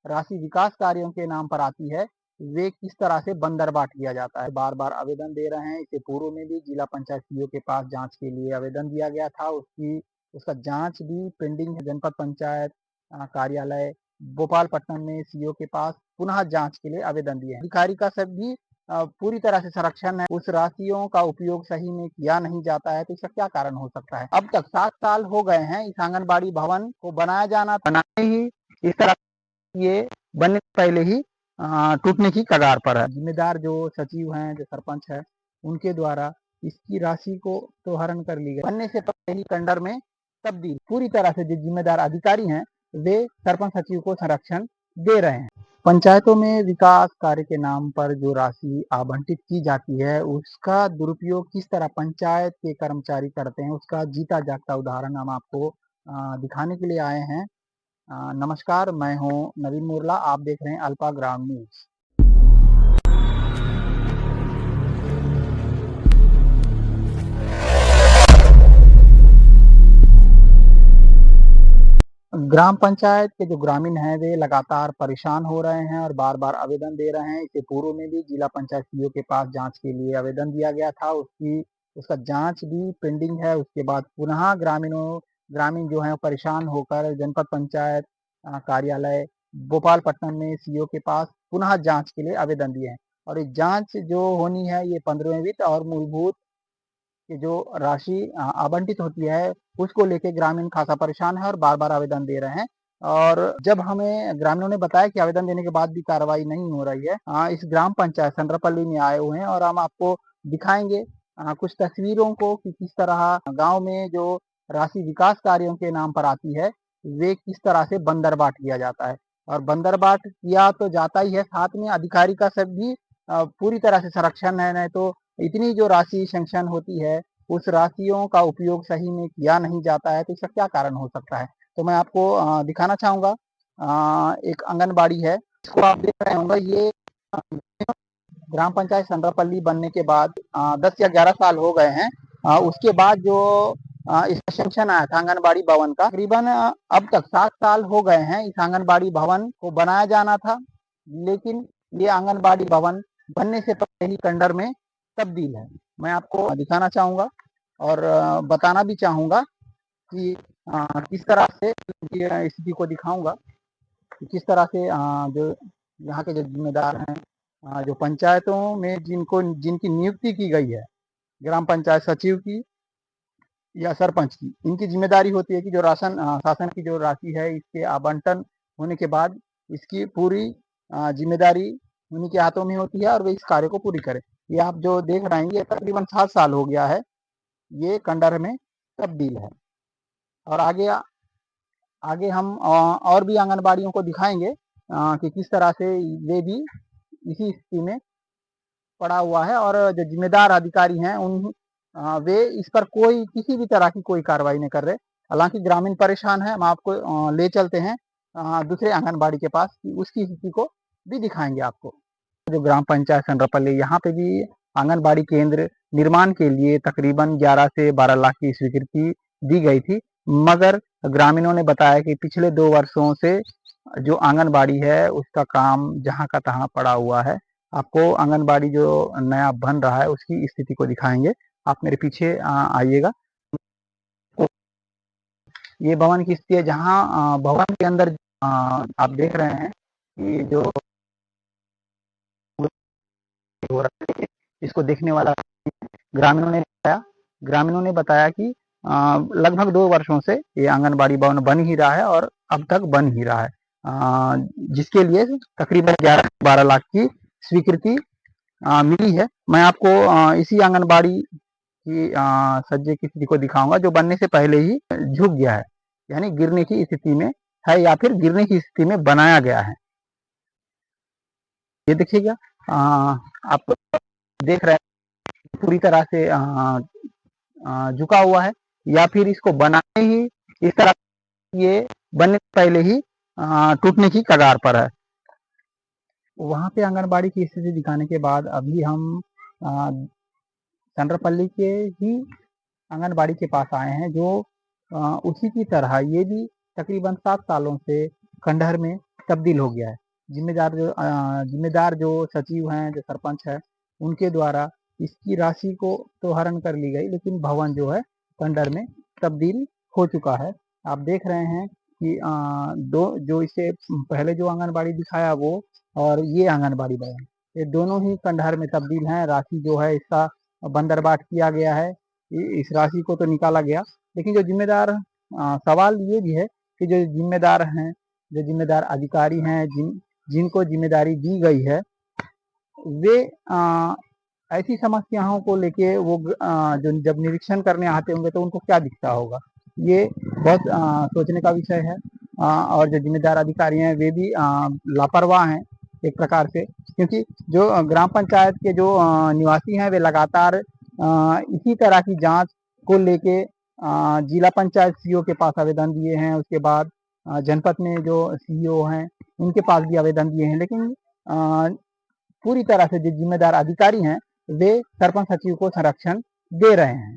राशि विकास कार्यों के नाम पर आती है, वे किस तरह से बंदरबाट किया जाता है। बार-बार आवेदन दे रहे हैं। इससे पूर्व में भी जिला पंचायत सीईओ के पास जाँच के लिए आवेदन दिया गया था। उसका जाँच भी पेंडिंग है। जनपद पंचायत कार्यालय भोपालपट्टनम में सीईओ के पास पुनः जाँच के लिए आवेदन दिए हैं। अधिकारी का सभी पूरी तरह से संरक्षण है। उस राशियों का उपयोग सही में किया नहीं जाता है, तो इसका क्या कारण हो सकता है? अब तक 7 साल हो गए हैं इस आंगनबाड़ी भवन को बनाए ही इस तरह ये बनने से पहले ही टूटने की कगार पर है। जिम्मेदार जो सचिव हैं, जो सरपंच है, उनके द्वारा इसकी राशि को तो हरण कर ली गई। बनने से पहले ही टेंडर में तब्दील। पूरी तरह से जो जिम्मेदार अधिकारी हैं, वे सरपंच सचिव को संरक्षण दे रहे हैं। पंचायतों में विकास कार्य के नाम पर जो राशि आवंटित की जाती है, उसका दुरुपयोग किस तरह पंचायत के कर्मचारी करते हैं, उसका जीता जागता उदाहरण हम आपको दिखाने के लिए आए हैं। नमस्कार, मैं हूं नवीन मुरला। आप देख रहे हैं अल्पा ग्राम न्यूज। ग्राम पंचायत के जो ग्रामीण हैं, वे लगातार परेशान हो रहे हैं और बार-बार आवेदन दे रहे हैं। इससे पूर्व में भी जिला पंचायत सीईओ के पास जाँच के लिए आवेदन दिया गया था। उसका जाँच भी पेंडिंग है। उसके बाद पुनः ग्रामीण जो हैं परेशान होकर जनपद पंचायत कार्यालय भोपालपट्टनम में सीईओ के पास पुनः जाँच के लिए आवेदन दिए हैं। और ये जाँच जो होनी है, ये 15वें वित्त और मूलभूत कि जो राशि आवंटित होती है, उसको लेके ग्रामीण खासा परेशान है और बार-बार आवेदन दे रहे हैं। और जब हमें ग्रामीणों ने बताया कि आवेदन देने के बाद भी कार्रवाई नहीं हो रही है, इस ग्राम पंचायत संद्रपल्ली में आए हुए हैं और हम आपको दिखाएँगे कुछ तस्वीरों को कि किस तरह गाँव में जो राशि विकास कार्यों के नाम पर आती है, वे किस तरह से बंदरबाट किया जाता है। और बंदरबाट किया तो जाता ही है, साथ में अधिकारी का सब भी पूरी तरह से संरक्षण है, नहीं तो इतनी जो राशि सैंक्शन होती है, उस राशियों का उपयोग सही में किया नहीं जाता है, तो इसका क्या कारण हो सकता है? तो मैं आपको दिखाना चाहूँगा एक आंगनबाड़ी है, इसको आप देख रहे होंगे। ये अ, ग्राम पंचायत संद्रपल्ली बनने के बाद 10 या 11 साल हो गए हैं। उसके बाद जो इसका सैंक्शन आया था आंगनबाड़ी भवन का, तकरीबन अब तक 7 साल हो गए हैं इस आंगनबाड़ी भवन को बनाया जाना था, लेकिन ये आंगनबाड़ी भवन बनने से पहले ही टेंडर में तब्दील है। मैं आपको दिखाना चाहूँगा और बताना भी चाहूँगा कि किस तरह से इनकी स्थिति को दिखाऊँगा कि किस तरह से जो यहाँ के जो जिम्मेदार हैं, जो पंचायतों में जिनकी नियुक्ति की गई है, ग्राम पंचायत सचिव की या सरपंच की, इनकी जिम्मेदारी होती है कि जो शासन की जो राशि है, इसके आवंटन होने के बाद इसकी पूरी जिम्मेदारी उन्हीं के हाथों में होती है और वे इस कार्य को पूरी करें। ये आप जो देख रहे हैं, ये तकरीबन 7 साल हो गया है, ये खंडहर में तब्दील है। और आगे हम और भी आंगनबाड़ियों को दिखाएंगे कि किस तरह से वे भी इसी स्थिति में पड़ा हुआ है और जो जिम्मेदार अधिकारी हैं वे इस पर कोई किसी भी तरह की कोई कार्रवाई नहीं कर रहे। हालांकि ग्रामीण परेशान है। हम आपको ले चलते हैं दूसरे आंगनबाड़ी के पास कि उसकी स्थिति को भी दिखाएंगे आपको। जो ग्राम पंचायत संद्रपल्ली, यहाँ पे भी आंगनबाड़ी केंद्र निर्माण के लिए तकरीबन 11 से 12 लाख की स्वीकृति दी गई थी, मगर ग्रामीणों ने बताया कि पिछले 2 वर्षों से जो आंगनबाड़ी है उसका काम जहाँ का तहाँ पड़ा हुआ है। आपको आंगनबाड़ी जो नया बन रहा है उसकी स्थिति को दिखाएंगे। आप मेरे पीछे आइएगा। ये भवन की स्थिति है, जहाँ भवन के अंदर आप देख रहे हैं कि जो हो रहा है, इसको देखने वाला ग्रामीणों ने बताया कि लगभग 2 वर्षों से ये आंगनबाड़ी भवन बन ही रहा है और अब तक बन ही रहा है, जिसके लिए तकरीबन 11-12 लाख की स्वीकृति मिली है। मैं आपको इसी आंगनबाड़ी की सज्जे की स्थिति को दिखाऊंगा, जो बनने से पहले ही झुक गया है, यानी गिरने की स्थिति में है या फिर गिरने की स्थिति में बनाया गया है। ये देखिएगा, आप देख रहे हैं पूरी तरह से झुका हुआ है, या फिर इसको बनाने ही इस तरह ये बनने से पहले ही टूटने की कगार पर है। वहाँ पे आंगनबाड़ी की स्थिति दिखाने के बाद अभी हम संद्रपल्ली के ही आंगनबाड़ी के पास आए हैं, जो उसी की तरह ये भी तकरीबन 7 सालों से खंडहर में तब्दील हो गया है। जिम्मेदार जो सचिव हैं, जो सरपंच है, उनके द्वारा इसकी राशि को तो हरण कर ली गई, लेकिन भवन जो है खंडहर में तब्दील हो चुका है। आप देख रहे हैं कि दो जो इससे पहले जो आंगनबाड़ी दिखाया वो और ये आंगनबाड़ी भवन, ये दोनों ही खंडहर में तब्दील हैं। राशि जो है इसका बंदरबाट किया गया है, इस राशि को तो निकाला गया, लेकिन जो जिम्मेदार सवाल ये भी है कि जो जिम्मेदार हैं, जो जिम्मेदार अधिकारी हैं, जिनको जिम्मेदारी दी गई है, वे ऐसी समस्याओं को लेके वो जो जब निरीक्षण करने आते होंगे तो उनको क्या दिखता होगा, ये बहुत सोचने का विषय है। और जो जिम्मेदार अधिकारी हैं वे भी लापरवाह हैं एक प्रकार से, क्योंकि जो ग्राम पंचायत के जो निवासी हैं वे लगातार इसी तरह की जांच को लेके जिला पंचायत सीईओ के पास आवेदन दिए हैं। उसके बाद जनपद में जो सीईओ हैं उनके पास भी आवेदन दिए हैं, लेकिन पूरी तरह से जो जिम्मेदार अधिकारी हैं वे सरपंच सचिव को संरक्षण दे रहे हैं।